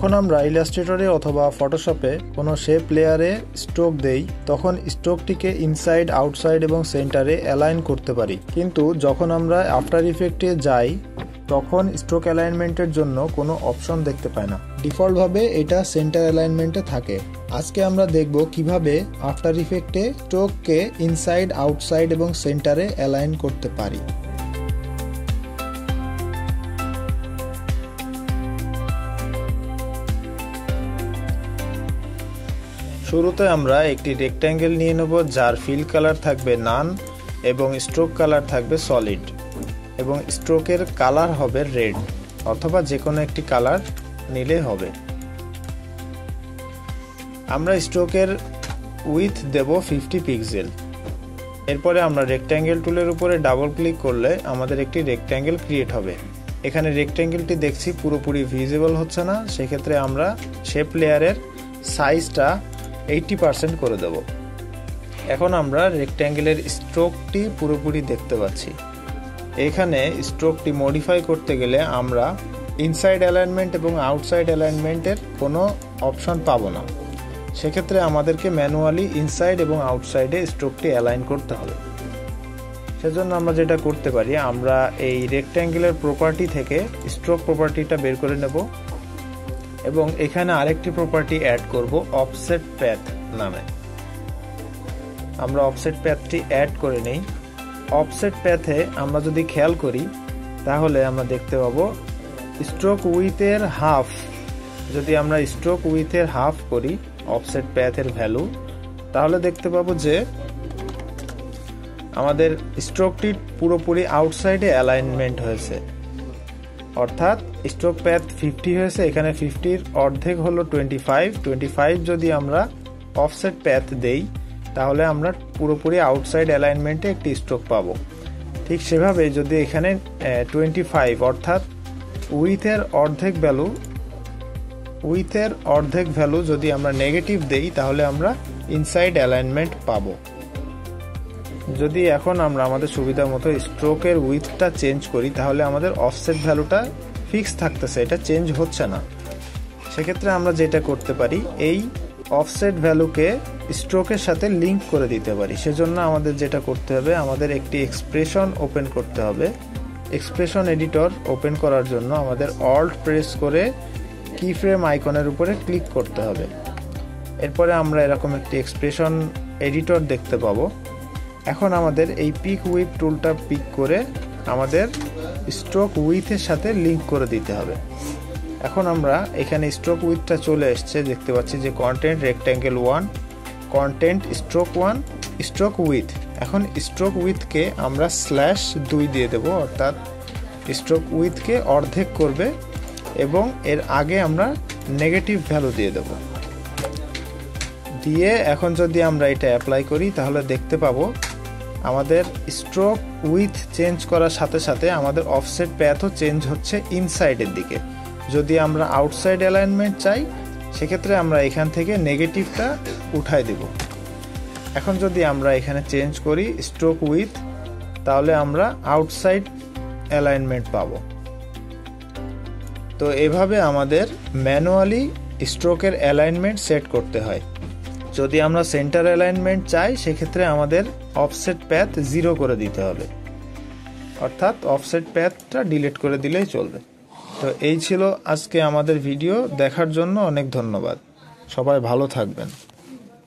যখন আমরা ইলাস্ট্রেটরে অথবা ফটোশপে কোনো শেপ লেয়ারে স্ট্রোক দেই তখন স্ট্রোকটিকে ইনসাইড, আউটসাইড এবং সেন্টারে অ্যালাইন করতে পারি, কিন্তু যখন আমরা আফটার ইফেক্টে যাই তখন স্ট্রোক অ্যালাইনমেন্টের জন্য কোনো অপশন দেখতে পাই না। ডিফল্টভাবে এটা সেন্টার অ্যালাইনমেন্টে থাকে। আজকে আমরা দেখব কিভাবে আফটার ইফেক্টে স্ট্রোককে ইনসাইড, আউটসাইড এবং সেন্টারে অ্যালাইন করতে পারি। শুরুতে আমরা একটি রেক্ট্যাঙ্গেল নিয়ে নেব যার ফিল কালার থাকবে নান এবং স্ট্রোক কালার থাকবে সলিড এবং স্ট্রোকের কালার হবে রেড অথবা যে কোনো একটি কালার নিলে হবে। আমরা স্ট্রোকের উইথ দেব 50 পিক্সেল। এরপরে আমরা রেক্ট্যাঙ্গেল টুলের উপরে ডাবল ক্লিক করলে আমাদের একটি রেক্ট্যাঙ্গেল ক্রিয়েট হবে। এখানে রেক্ট্যাঙ্গেলটি দেখছি পুরোপুরি ভিজিবল হচ্ছে না, সেক্ষেত্রে আমরা শেপ লেয়ারের সাইজটা 80% করে দেব। এখন আমরা রেক্ট্যাঙ্গেলের স্ট্রোকটি পুরোপুরি দেখতে পাচ্ছি। এখানে স্ট্রোকটি মডিফাই করতে গেলে আমরা ইনসাইড অ্যালাইনমেন্ট এবং আউটসাইড অ্যালাইনমেন্টের কোনো অপশন পাবো না, সেক্ষেত্রে আমাদেরকে ম্যানুয়ালি ইনসাইড এবং আউটসাইডে স্ট্রোকটি অ্যালাইন করতে হবে। সেজন্য আমরা যেটা করতে পারি, আমরা এই রেক্ট্যাঙ্গেলের প্রপার্টি থেকে স্ট্রোক প্রপার্টিটা বের করে নেব এবং এখানে আরেকটি প্রপার্টি অ্যাড করব অফসেট প্যাথ নামে। আমরা অফসেট প্যাথটি অ্যাড করে নেই। অফসেট প্যাথে আমরা যদি খেয়াল করি তাহলে আমরা দেখতে পাবো স্ট্রোক উইথের হাফ, যদি আমরা স্ট্রোক উইথের হাফ করি অফসেট প্যাথের ভ্যালু, তাহলে দেখতে পাবো যে আমাদের স্ট্রোকটি পুরোপুরি আউটসাইডে অ্যালাইনমেন্ট হয়েছে, অর্থাৎ স্ট্রোক প্যাথ 50 হয়েছে, এখানে 50-র অর্ধেক হলো 25 যদি আমরা অফসেট প্যাথ দেই তাহলে আমরা পুরোপুরি আউটসাইড অ্যালাইনমেন্টে একটি স্ট্রোক পাবো। ঠিক সেভাবে যদি এখানে 25 অর্থাৎ উইথের অর্ধেক ভ্যালু যদি আমরা নেগেটিভ দেই তাহলে আমরা ইনসাইড অ্যালাইনমেন্ট পাবো। যদি এখন আমরা আমাদের সুবিধা মতো স্ট্রোকের উইথটা চেঞ্জ করি তাহলে আমাদের অফসেট ভ্যালুটা ফিক্স থাকতেছে, এটা চেঞ্জ হচ্ছে না। সেক্ষেত্রে আমরা যেটা করতে পারি, এই অফসেট ভ্যালুকে স্ট্রোকের সাথে লিঙ্ক করে দিতে পারি। সেজন্য আমাদের যেটা করতে হবে, আমাদের একটি এক্সপ্রেশন ওপেন করতে হবে। এক্সপ্রেশন এডিটর ওপেন করার জন্য আমাদের অল্ট প্রেস করে কিফ্রেম আইকনের উপরে ক্লিক করতে হবে। এরপরে আমরা এরকম একটি এক্সপ্রেশন এডিটর দেখতে পাবো। এখন আমাদের এই পিক উইথ টুলটা পিক করে আমাদের স্ট্রোক উইথের সাথে লিঙ্ক করে দিতে হবে। এখন আমরা এখানে স্ট্রোক উইথটা চলে এসছে, দেখতে পাচ্ছি যে content rectangle 1, content stroke 1, stroke with. এখন স্ট্রোক উইথকে আমরা /2 দিয়ে দেব, অর্থাৎ স্ট্রোক উইথকে অর্ধেক করবে এবং এর আগে আমরা নেগেটিভ ভ্যালু দিয়ে দেব। দিয়ে এখন যদি আমরা এটা অ্যাপ্লাই করি তাহলে দেখতে পাবো আমাদের স্ট্রোক উইথ চেঞ্জ করার সাথে সাথে আমাদের অফসেট প্যাথও চেঞ্জ হচ্ছে ইনসাইডের দিকে। যদি আমরা আউটসাইড অ্যালাইনমেন্ট চাই সেক্ষেত্রে আমরা এখান থেকে নেগেটিভটা উঠাই দেব। এখন যদি আমরা এখানে চেঞ্জ করি স্ট্রোক উইথ, তাহলে আমরা আউটসাইড অ্যালাইনমেন্ট পাবো। তো এভাবে আমাদের ম্যানুয়ালি স্ট্রোকের অ্যালাইনমেন্ট সেট করতে হয়। যদি আমরা সেন্টার অ্যালাইনমেন্ট চাই সেক্ষেত্রে আমাদের অফসেট প্যাথ 0 করে দিতে হবে, অর্থাৎ অফসেট প্যাথটা ডিলিট করে দিলেই চলবে। তো এই ছিল আজকে আমাদের ভিডিও। দেখার জন্য অনেক ধন্যবাদ। সবাই ভালো থাকবেন।